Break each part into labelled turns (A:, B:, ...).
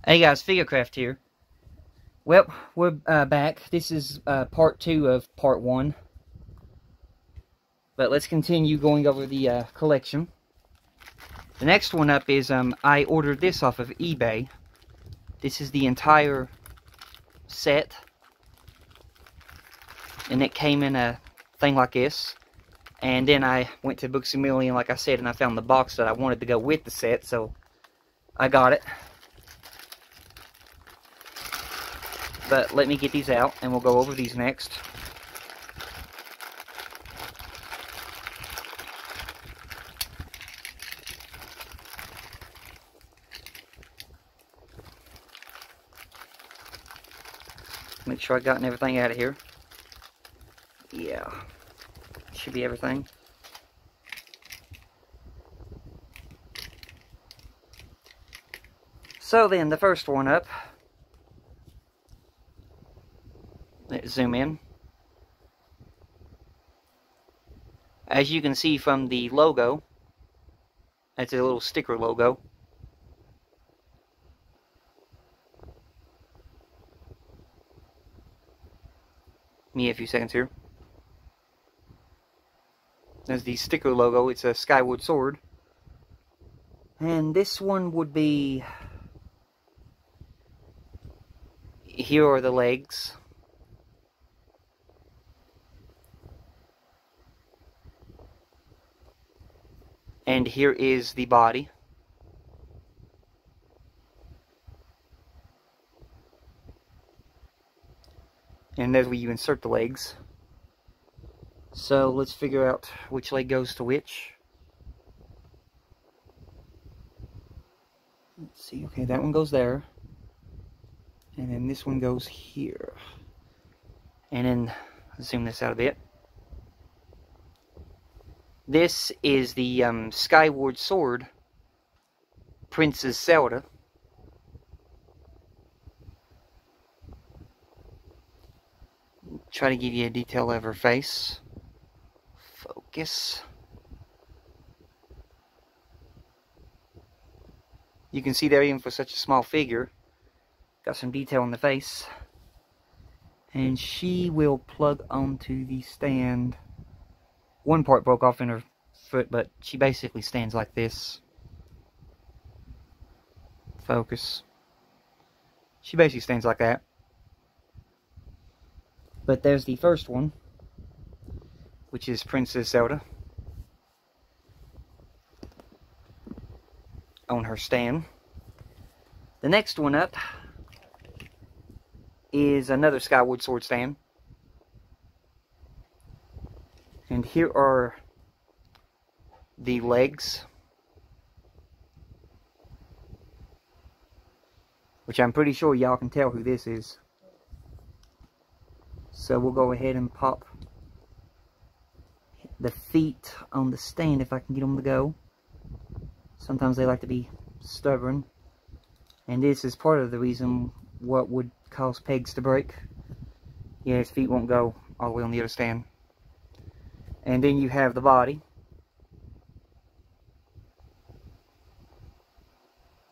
A: Hey guys, Figurecraft here. Well, we're back. This is part 2 of part 1. But let's continue going over the collection. The next one up is, I ordered this off of eBay. This is the entire set. And it came in a thing like this. And then I went to Books A Million, like I said, and I found the box that I wanted to go with the set, so I got it. But let me get these out, and we'll go over these next. Make sure I gotten everything out of here. Yeah, should be everything. So then, the first one up. Let's zoom in. As you can see from the logo, that's a little sticker logo. Give me a few seconds here. There's the sticker logo. It's a Skyward Sword. And this one would be... Here are the legs. And here is the body. And there's where you insert the legs. So let's figure out which leg goes to which. Let's see, okay, that one goes there. And then this one goes here. And then, zoom this out a bit. This is the Skyward Sword, Princess Zelda. Try to give you a detail of her face. Focus. You can see there, even for such a small figure, got some detail in the face. And she will plug onto the stand. One part broke off in her foot, but she basically stands like this. Focus. She basically stands like that. But there's the first one, which is Princess Zelda on her stand. The next one up is another Skyward Sword stand. And here are the legs, which I'm pretty sure y'all can tell who this is. So we'll go ahead and pop the feet on the stand if I can get them to go. Sometimes they like to be stubborn. And this is part of the reason what would cause pegs to break. Yeah, his feet won't go all the way on the other stand. And then you have the body.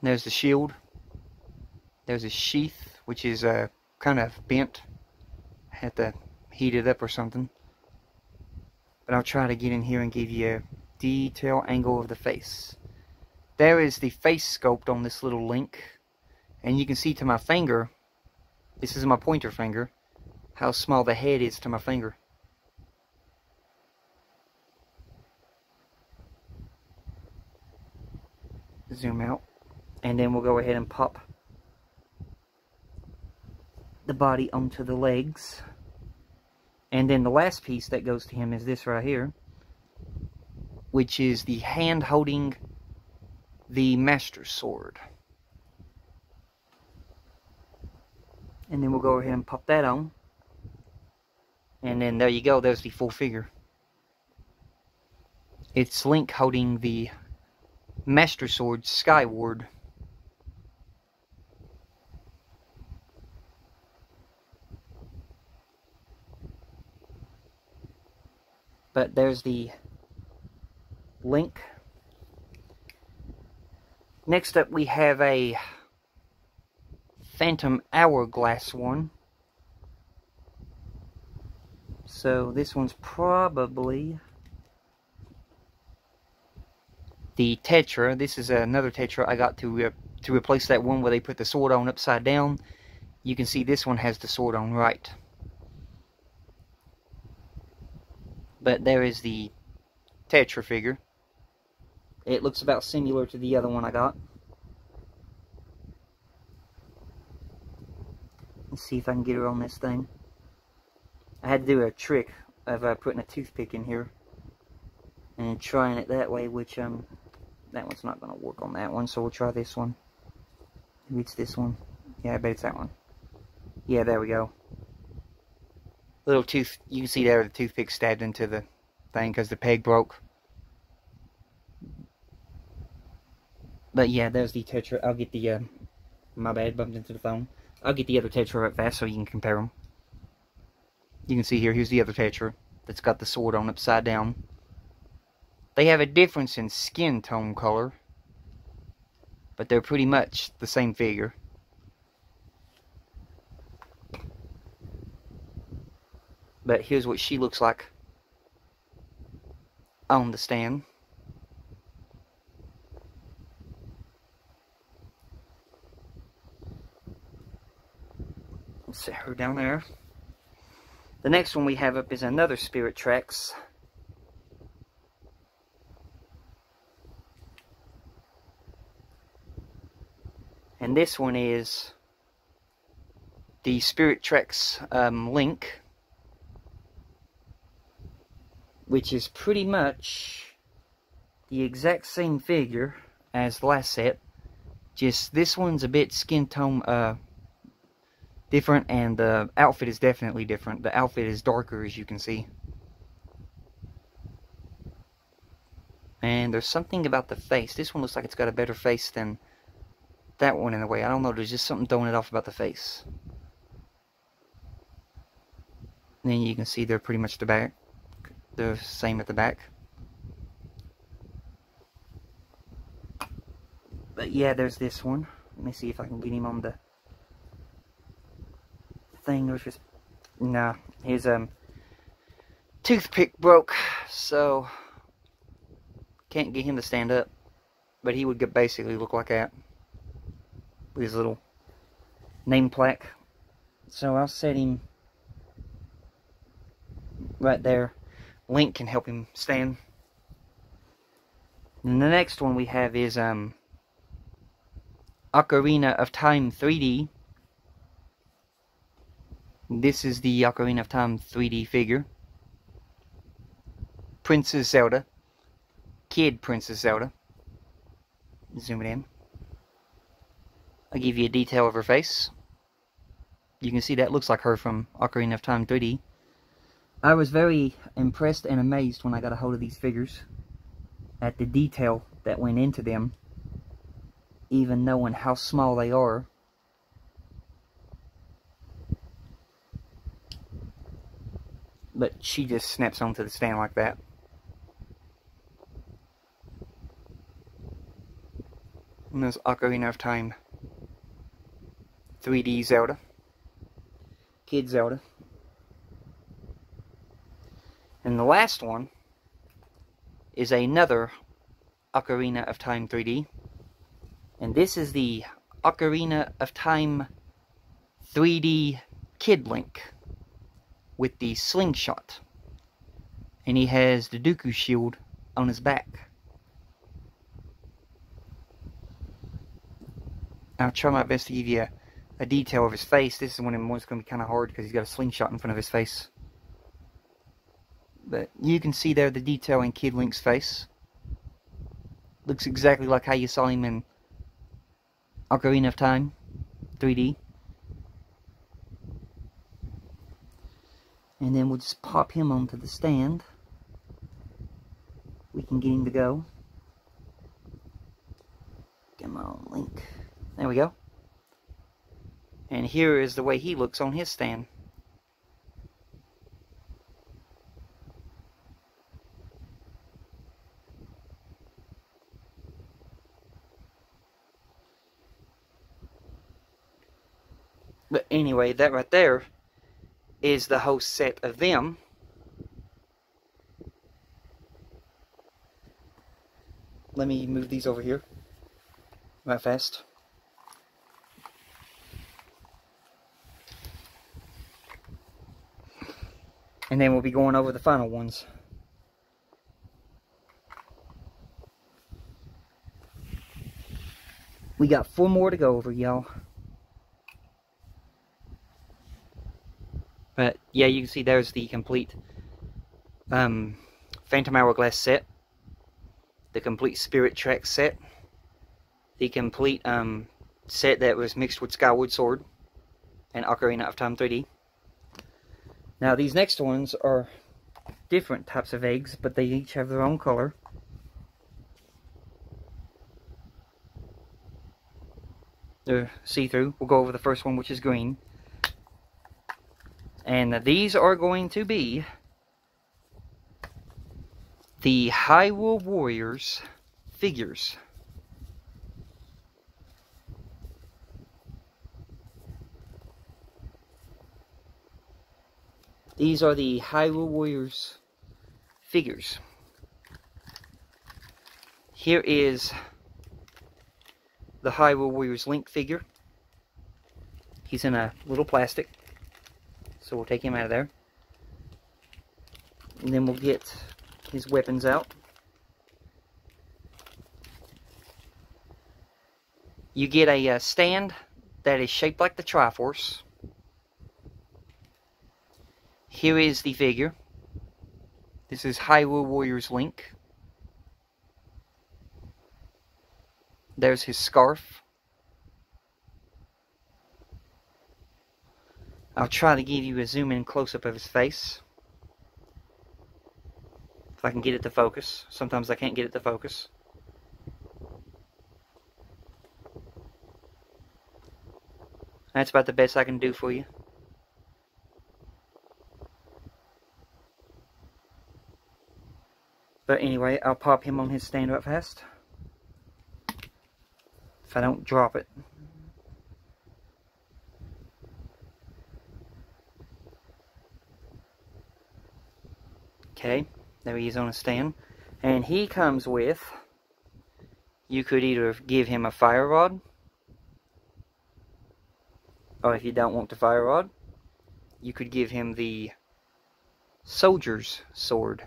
A: There's the shield. There's a sheath, which is kind of bent. Had to heat it up or something. But I'll try to get in here and give you a detailed angle of the face. There is the face sculpt on this little link. And you can see to my finger, this is my pointer finger, how small the head is to my finger. Zoom out, and then we'll go ahead and pop the body onto the legs. And then the last piece that goes to him is this right here, which is the hand holding the Master Sword. And then we'll go ahead and pop that on, and then there you go, there's the full figure. It's Link holding the Master Sword Skyward. But there's the Link. Next up we have a Phantom Hourglass one. So this one's probably the Tetra. This is another Tetra I got to replace that one where they put the sword on upside down. You can see this one has the sword on right. But there is the Tetrafigure. It looks about similar to the other one I got. Let's see if I can get her on this thing. I had to do a trick of putting a toothpick in here and trying it that way, which that one's not going to work on that one, so we'll try this one. Maybe it's this one. Yeah, I bet it's that one. Yeah, there we go. Little tooth, you can see there the toothpick stabbed into the thing because the peg broke. But yeah, there's the Tetra. I'll get the, my bad, bumped into the phone. I'll get the other Tetra right fast so you can compare them. You can see here, here's the other Tetra that's got the sword on upside down. They have a difference in skin tone color, but they're pretty much the same figure. But here's what she looks like on the stand. Set her down there. The next one we have up is another Spirit Tracks. And this one is the Spirit Tracks Link, which is pretty much the exact same figure as the last set. Just this one's a bit skin tone different, and the outfit is definitely different. The outfit is darker, as you can see. And there's something about the face. This one looks like it's got a better face than that one in a way. I don't know, there's just something throwing it off about the face. And then you can see they're pretty much the back. They're the same at the back. But yeah, there's this one. Let me see if I can get him on the thing. Or just nah, his toothpick broke, so can't get him to stand up. But he would basically look like that with his little name plaque. So I'll set him right there. Link can help him stand. And the next one we have is Ocarina of Time 3D. This is the Ocarina of Time 3D figure. Princess Zelda. Kid Princess Zelda. Zoom it in. I'll give you a detail of her face. You can see that looks like her from Ocarina of Time 3D. I was very impressed and amazed when I got a hold of these figures at the detail that went into them, even knowing how small they are. But she just snaps onto the stand like that. And there's Ocarina of Time 3D Zelda. Kid Zelda. And the last one is another Ocarina of Time 3D. And this is the Ocarina of Time 3D Kid Link with the slingshot. And he has the Dooku shield on his back. I'll try my best to give you a detail of his face. This is one of them ones going to be kind of hard because he's got a slingshot in front of his face. But you can see there the detail in Kid Link's face. Looks exactly like how you saw him in Ocarina of Time 3D. And then we'll just pop him onto the stand. We can get him to go. Come on, Link. There we go. And here is the way he looks on his stand. But anyway, that right there is the whole set of them. Let me move these over here right fast. And then we'll be going over the final ones. We got 4 more to go over, y'all. But yeah, you can see there's the complete Phantom Hourglass set, the complete Spirit Track set, the complete set that was mixed with Skyward Sword and Ocarina of Time 3D. Now these next ones are different types of eggs, but they each have their own color. They're see-through. We'll go over the first one, which is green. And these are going to be the Hyrule Warriors figures. These are the Hyrule Warriors figures. Here is the Hyrule Warriors Link figure. He's in a little plastic, so we'll take him out of there. And then we'll get his weapons out. You get a stand that is shaped like the Triforce. Here is the figure. This is Hyrule Warriors Link. There's his scarf. I'll try to give you a zoom in close-up of his face. If I can get it to focus. Sometimes I can't get it to focus. That's about the best I can do for you. But anyway, I'll pop him on his stand up fast. If I don't drop it. Okay, there he is on a stand. And he comes with, you could either give him a fire rod, or if you don't want the fire rod, you could give him the soldier's sword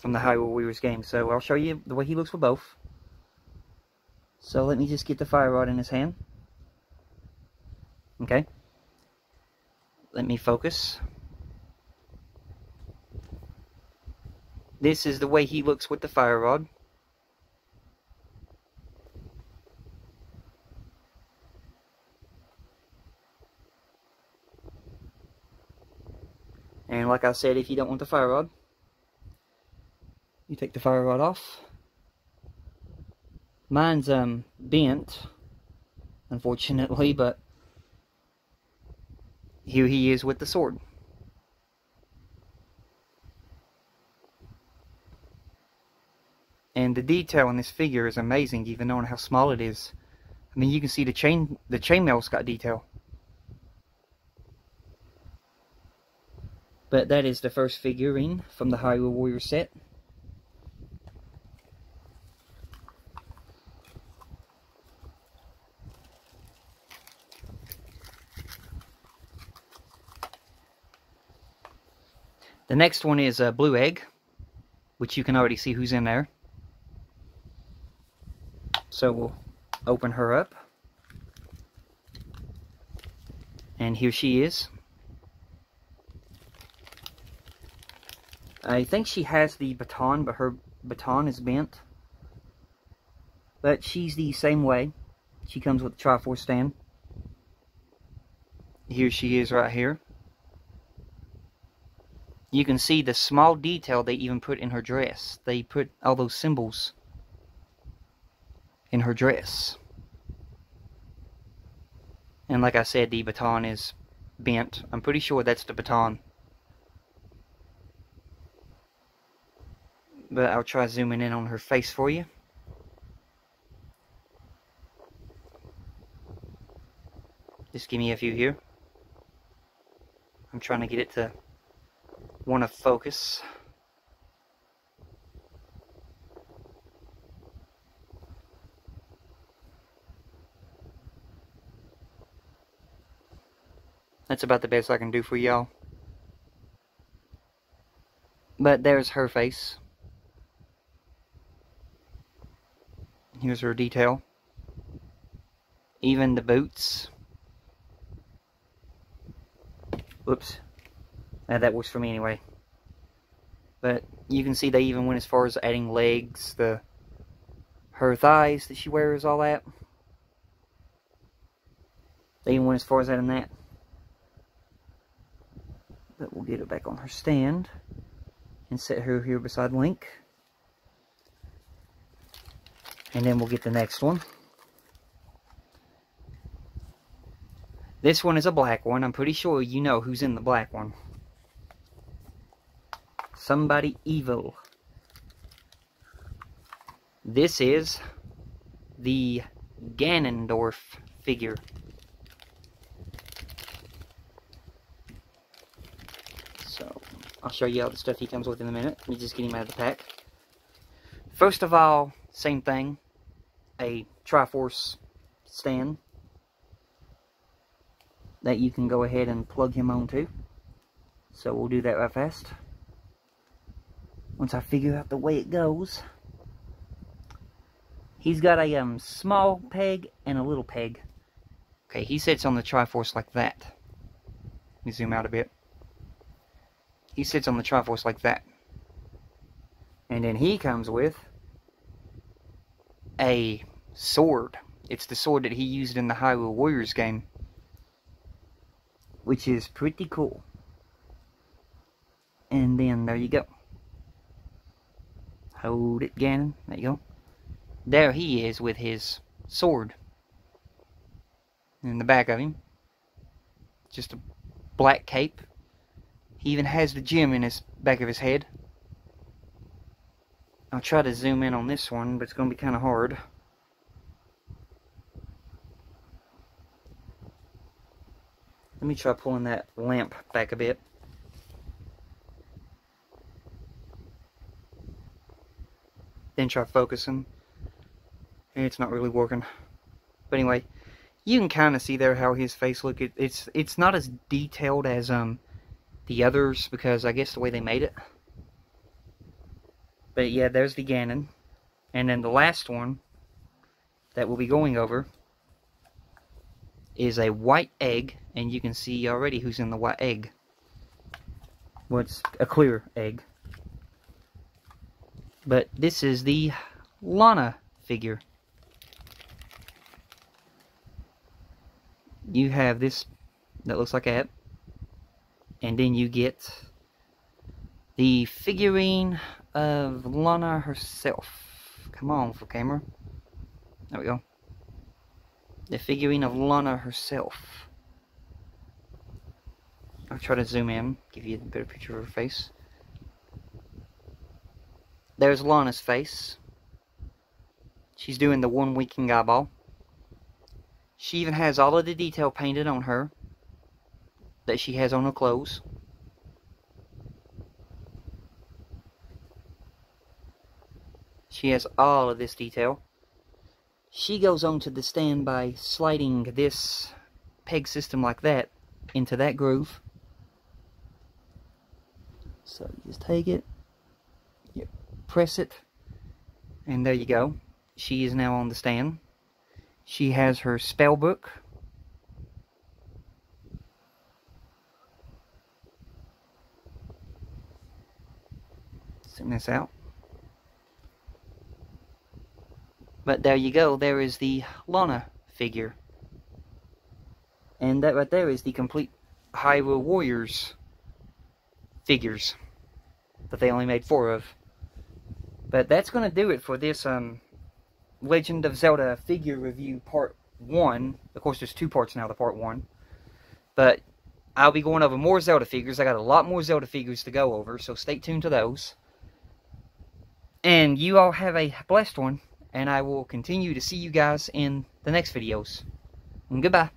A: from the Hyrule Warriors game. So I'll show you the way he looks for both. So let me just get the fire rod in his hand. Okay. Let me focus. This is the way he looks with the fire rod. And like I said, if you don't want the fire rod, you take the fire rod off. Mine's bent, unfortunately, but here he is with the sword. And the detail in this figure is amazing, even knowing how small it is. I mean, you can see the chainmail's got detail. But that is the first figurine from the Hyrule Warrior set. The next one is a Blue Egg, which you can already see who's in there. So we'll open her up. And here she is. I think she has the baton, but her baton is bent. But she's the same way. She comes with the Triforce stand. Here she is right here. You can see the small detail they even put in her dress. They put all those symbols in her dress. And like I said, the baton is bent. I'm pretty sure that's the baton. But I'll try zooming in on her face for you. Just give me a few here. I'm trying to get it to want to focus. That's about the best I can do for y'all. But there's her face. Here's her detail. Even the boots. Whoops. That works for me anyway. But you can see they even went as far as adding legs, her thighs that she wears, all that. They even went as far as adding that. But we'll get her back on her stand and set her here beside Link. And then we'll get the next one. This one is a black one. I'm pretty sure you know who's in the black one. Somebody evil. This is the Ganondorf Figure. So, I'll show you all the stuff he comes with in a minute. Let me just get him out of the pack. First of all, same thing. A Triforce stand that you can go ahead and plug him onto. So we'll do that right fast. Once I figure out the way it goes. He's got a small peg and a little peg. Okay, he sits on the Triforce like that. Let me zoom out a bit. He sits on the Triforce like that. And then he comes with a sword. It's the sword that he used in the Hyrule Warriors game, which is pretty cool. And then there you go. Hold it, Ganon. There you go. There he is with his sword in the back of him. Just a black cape. He even has the gem in his back of his head. I'll try to zoom in on this one, but it's going to be kind of hard. Let me try pulling that lamp back a bit. Then try focusing. It's not really working. But anyway, you can kind of see there how his face look. It's not as detailed as the others, because I guess the way they made it. But yeah, there's the Ganon. And then the last one that we'll be going over is a white egg, and you can see already who's in the white egg. Well, it's a clear egg. But this is the Lana Figure. You have this that looks like that, and then you get the figurine of Lana herself. Come on, for camera. There we go. The figurine of Lana herself. I'll try to zoom in, give you a better picture of her face. There's Lana's face. She's doing the one winking eyeball. She even has all of the detail painted on her that she has on her clothes. She has all of this detail. She goes onto the stand by sliding this peg system like that into that groove. So you just take it, you press it, and there you go. She is now on the stand. She has her spell book. Zoom this out. But there you go, there is the Lana figure. And that right there is the complete Hyrule Warriors figures that they only made 4 of. But that's going to do it for this Legend of Zelda figure review part 1. Of course, there's 2 parts now to part 1. But I'll be going over more Zelda figures. I got a lot more Zelda figures to go over, so stay tuned to those. And you all have a blessed one. And I will continue to see you guys in the next videos. And goodbye.